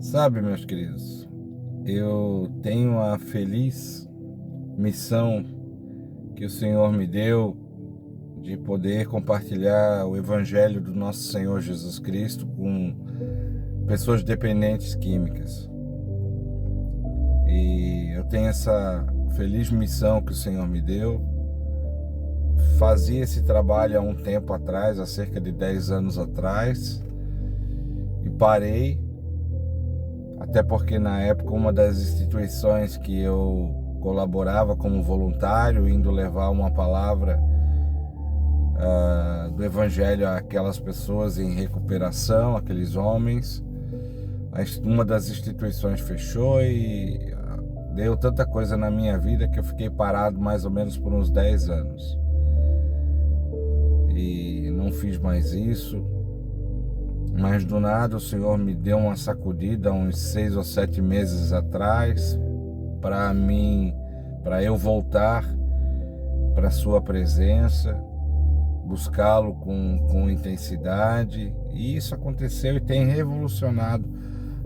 Sabe, meus queridos, eu tenho a feliz missão que o Senhor me deu de poder compartilhar o Evangelho do nosso Senhor Jesus Cristo com pessoas dependentes químicas. E eu tenho essa feliz missão que o Senhor me deu. Fazia esse trabalho há um tempo atrás, há cerca de 10 anos atrás, e parei. Até porque na época uma das instituições que eu colaborava como voluntário, indo levar uma palavra do Evangelho àquelas pessoas em recuperação, aqueles homens, uma das instituições fechou e deu tanta coisa na minha vida que eu fiquei parado mais ou menos por uns 10 anos. E não fiz mais isso. Mas do nada o Senhor me deu uma sacudida uns 6 ou 7 meses atrás para eu voltar para a sua presença, buscá-lo com intensidade. E isso aconteceu e tem revolucionado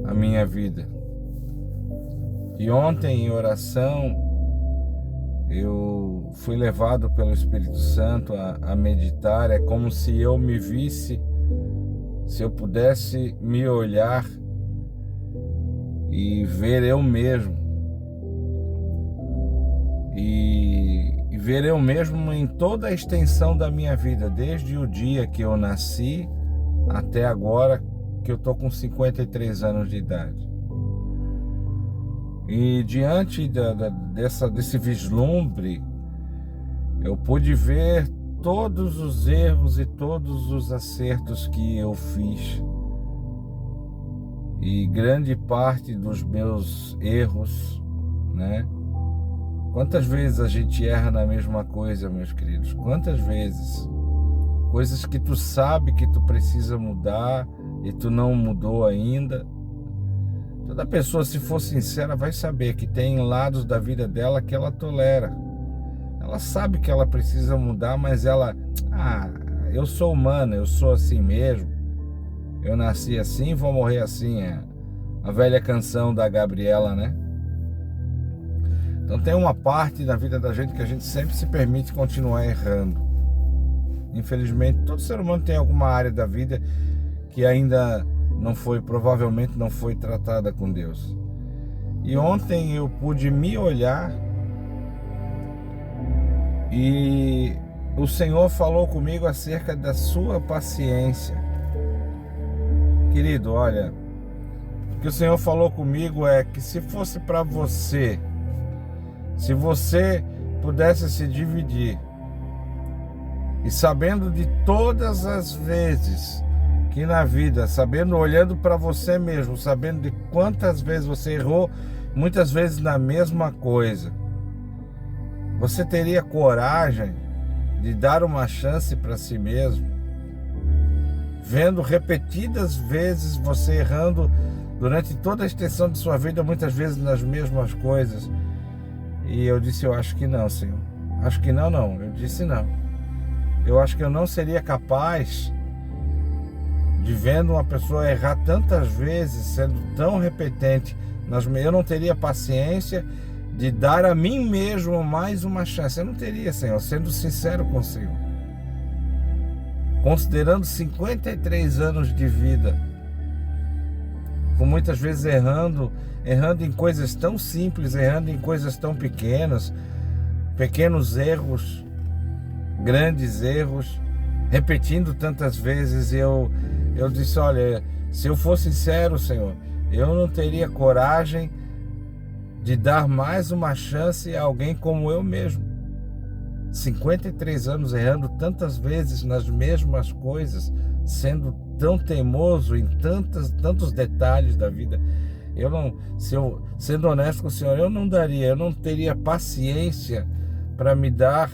a minha vida. E ontem em oração eu fui levado pelo Espírito Santo a meditar. É como se eu me visse, se eu pudesse me olhar e ver eu mesmo, e ver eu mesmo em toda a extensão da minha vida, desde o dia que eu nasci até agora, que eu estou com 53 anos de idade. E diante desse vislumbre, eu pude ver todos os erros e todos os acertos que eu fiz. E grande parte dos meus erros, né? Quantas vezes a gente erra na mesma coisa, meus queridos? Quantas vezes? Coisas que tu sabe que tu precisa mudar e tu não mudou ainda. Toda pessoa, se for sincera, vai saber que tem lados da vida dela que ela tolera. Ela sabe que ela precisa mudar, mas eu sou humana, eu sou assim mesmo. Eu nasci assim, vou morrer assim. É a velha canção da Gabriela, né? Então tem uma parte da vida da gente que a gente sempre se permite continuar errando. Infelizmente, todo ser humano tem alguma área da vida que ainda provavelmente não foi tratada com Deus. E ontem eu pude me olhar e o Senhor falou comigo acerca da sua paciência. Querido, olha, o que o Senhor falou comigo é que se fosse para você, se você pudesse se dividir, e sabendo de todas as vezes que na vida, olhando para você mesmo, sabendo de quantas vezes você errou, muitas vezes na mesma coisa, você teria coragem de dar uma chance para si mesmo, vendo repetidas vezes você errando durante toda a extensão de sua vida, muitas vezes nas mesmas coisas? E eu disse, eu acho que não, Senhor. Acho que não. Eu disse não. Eu acho que eu não seria capaz de, vendo uma pessoa errar tantas vezes, sendo tão repetente, eu não teria paciência de dar a mim mesmo mais uma chance. Eu não teria, Senhor, sendo sincero com o Senhor. Considerando 53 anos de vida, com muitas vezes errando em coisas tão simples, errando em coisas tão pequenas, pequenos erros, grandes erros, repetindo tantas vezes. Eu disse, olha, se eu for sincero, Senhor, eu não teria coragem de dar mais uma chance a alguém como eu mesmo. 53 anos errando tantas vezes nas mesmas coisas, sendo tão teimoso em tantos detalhes da vida. Sendo honesto com o Senhor, eu não teria paciência para me dar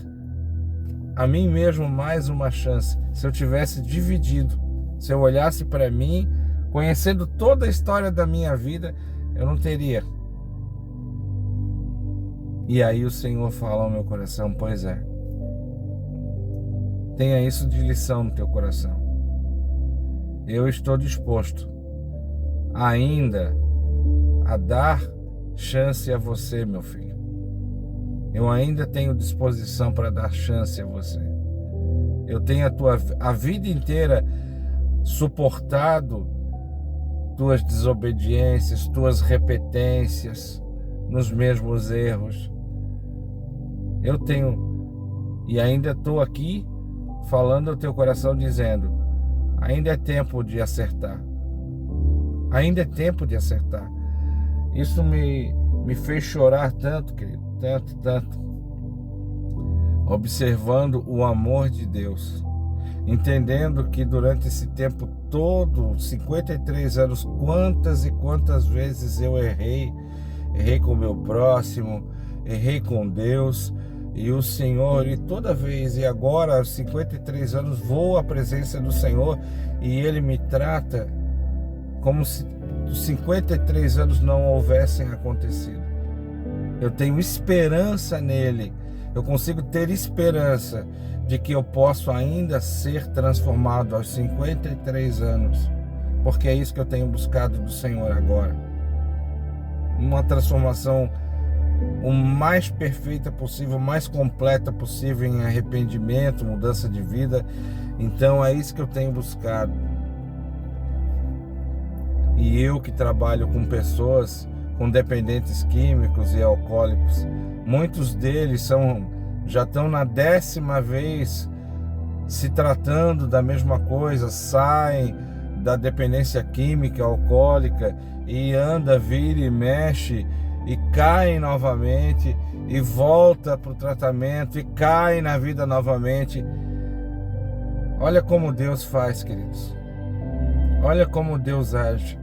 a mim mesmo mais uma chance. Se eu tivesse dividido, se eu olhasse para mim, conhecendo toda a história da minha vida, eu não teria. E aí o Senhor fala ao meu coração, pois é, tenha isso de lição no teu coração. Eu estou disposto ainda a dar chance a você, meu filho. Eu ainda tenho disposição para dar chance a você. Eu tenho a vida inteira suportado tuas desobediências, tuas repetências nos mesmos erros. Eu tenho, e ainda estou aqui falando ao teu coração dizendo, ainda é tempo de acertar. Ainda é tempo de acertar. Isso me fez chorar tanto, querido, tanto. Observando o amor de Deus. Entendendo que durante esse tempo todo, 53 anos, quantas e quantas vezes eu errei. Errei com o meu próximo, errei com Deus. E o Senhor, e toda vez, e agora aos 53 anos, vou à presença do Senhor e Ele me trata como se os 53 anos não houvessem acontecido. Eu tenho esperança nele, eu consigo ter esperança de que eu posso ainda ser transformado aos 53 anos, porque é isso que eu tenho buscado do Senhor agora. Uma transformação o mais perfeita possível, o mais completa possível em arrependimento, mudança de vida. Então é isso que eu tenho buscado. E eu que trabalho com pessoas com dependentes químicos e alcoólicos, muitos deles já estão na 10ª vez se tratando da mesma coisa, saem da dependência química, alcoólica e vira e mexe e caem novamente e volta para o tratamento e caem na vida novamente. Olha como Deus faz, queridos. Olha como Deus age.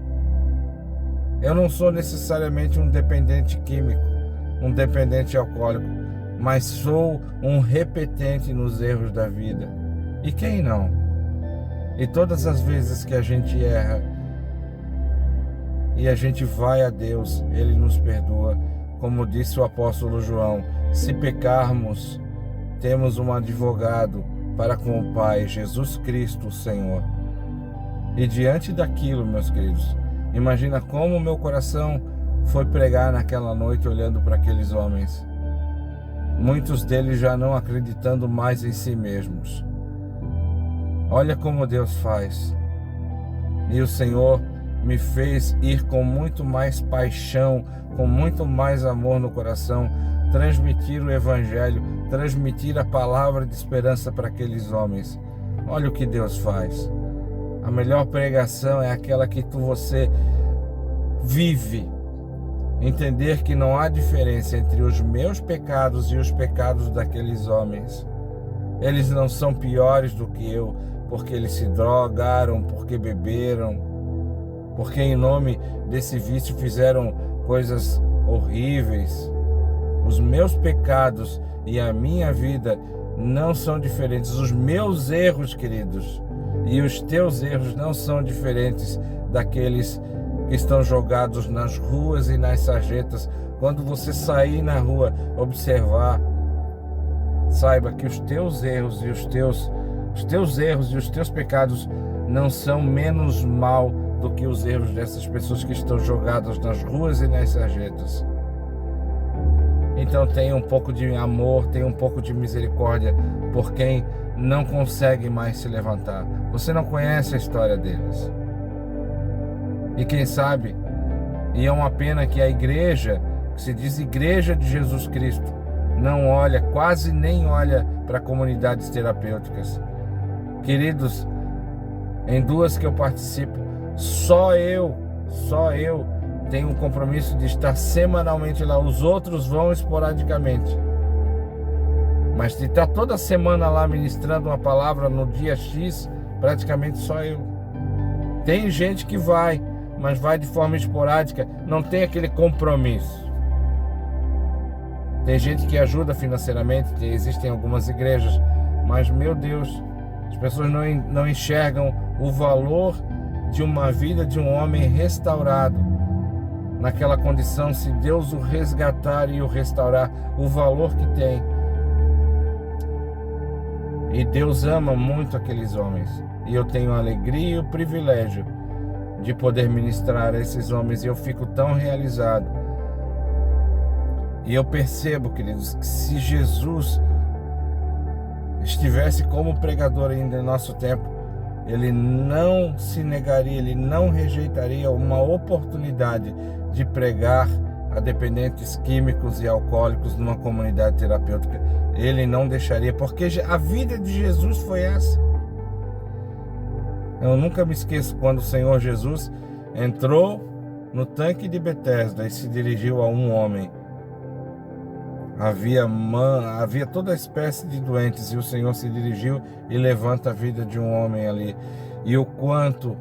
Eu não sou necessariamente um dependente químico, um dependente alcoólico, mas sou um repetente nos erros da vida. E quem não? E todas as vezes que a gente erra e a gente vai a Deus, Ele nos perdoa. Como disse o apóstolo João, se pecarmos, temos um advogado para com o Pai, Jesus Cristo, o Senhor. E diante daquilo, meus queridos, imagina como o meu coração foi pregar naquela noite olhando para aqueles homens. Muitos deles já não acreditando mais em si mesmos. Olha como Deus faz. E o Senhor me fez ir com muito mais paixão, com muito mais amor no coração, transmitir o Evangelho, transmitir a palavra de esperança para aqueles homens. Olha o que Deus faz. A melhor pregação é aquela que você vive. Entender que não há diferença entre os meus pecados e os pecados daqueles homens. Eles não são piores do que eu, porque eles se drogaram, porque beberam, porque em nome desse vício fizeram coisas horríveis. Os meus pecados e a minha vida não são diferentes. Os meus erros, queridos, e os teus erros não são diferentes daqueles que estão jogados nas ruas e nas sarjetas. Quando você sair na rua, observar, saiba que os teus erros e os teus pecados não são menos mal do que os erros dessas pessoas que estão jogadas nas ruas e nas sarjetas. Então tenha um pouco de amor, tenha um pouco de misericórdia por quem não consegue mais se levantar. Você não conhece a história deles. E quem sabe, e é uma pena que a igreja, que se diz Igreja de Jesus Cristo, não olha, quase nem olha para comunidades terapêuticas. Queridos, em duas que eu participo, só eu tenho um compromisso de estar semanalmente lá. Os outros vão esporadicamente. Mas de estar toda semana lá ministrando uma palavra no dia X, praticamente só eu. Tem gente que vai, mas vai de forma esporádica, não tem aquele compromisso. Tem gente que ajuda financeiramente, existem algumas igrejas, mas, meu Deus, as pessoas não enxergam o valor de uma vida de um homem restaurado naquela condição. Se Deus o resgatar e o restaurar, o valor que tem. E Deus ama muito aqueles homens, e eu tenho a alegria e o privilégio de poder ministrar a esses homens, e eu fico tão realizado. E eu percebo, queridos, que se Jesus estivesse como pregador ainda em nosso tempo, ele não se negaria, ele não rejeitaria uma oportunidade de pregar a dependentes químicos e alcoólicos numa comunidade terapêutica. Ele não deixaria, porque a vida de Jesus foi essa. Eu nunca me esqueço quando o Senhor Jesus entrou no tanque de Betesda e se dirigiu a um homem. Havia toda espécie de doentes, e o Senhor se dirigiu e levanta a vida de um homem ali. E o quanto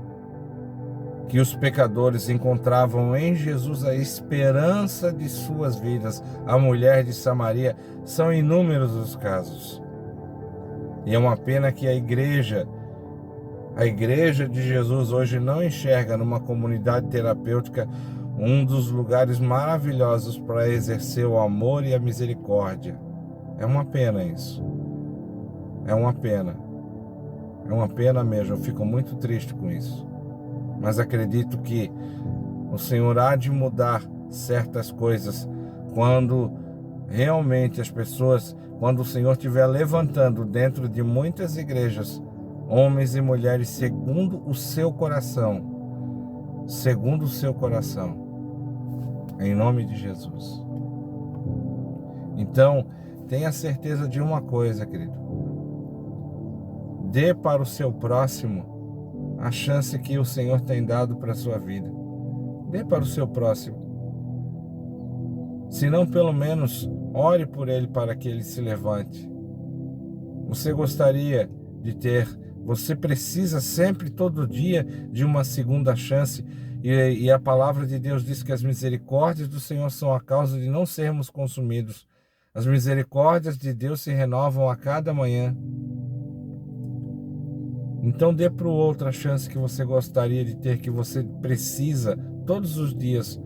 que os pecadores encontravam em Jesus a esperança de suas vidas. A mulher de Samaria, são inúmeros os casos. E é uma pena que a igreja de Jesus hoje não enxerga numa comunidade terapêutica um dos lugares maravilhosos para exercer o amor e a misericórdia. É uma pena isso. É uma pena. É uma pena mesmo. Eu fico muito triste com isso. Mas acredito que o Senhor há de mudar certas coisas quando realmente quando o Senhor estiver levantando dentro de muitas igrejas, homens e mulheres segundo o seu coração, em nome de Jesus. Então, tenha certeza de uma coisa, querido: dê para o seu próximo a chance que o Senhor tem dado para a sua vida. Dê para o seu próximo. Se não, pelo menos ore por ele para que ele se levante. Você gostaria de você precisa sempre, todo dia, de uma segunda chance. E a palavra de Deus diz que as misericórdias do Senhor são a causa de não sermos consumidos. As misericórdias de Deus se renovam a cada manhã. Então dê para o outro a chance que você gostaria de ter, que você precisa todos os dias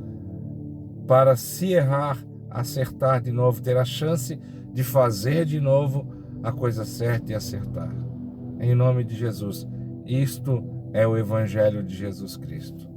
para, se errar, acertar de novo, ter a chance de fazer de novo a coisa certa e acertar. Em nome de Jesus. Isto é o Evangelho de Jesus Cristo.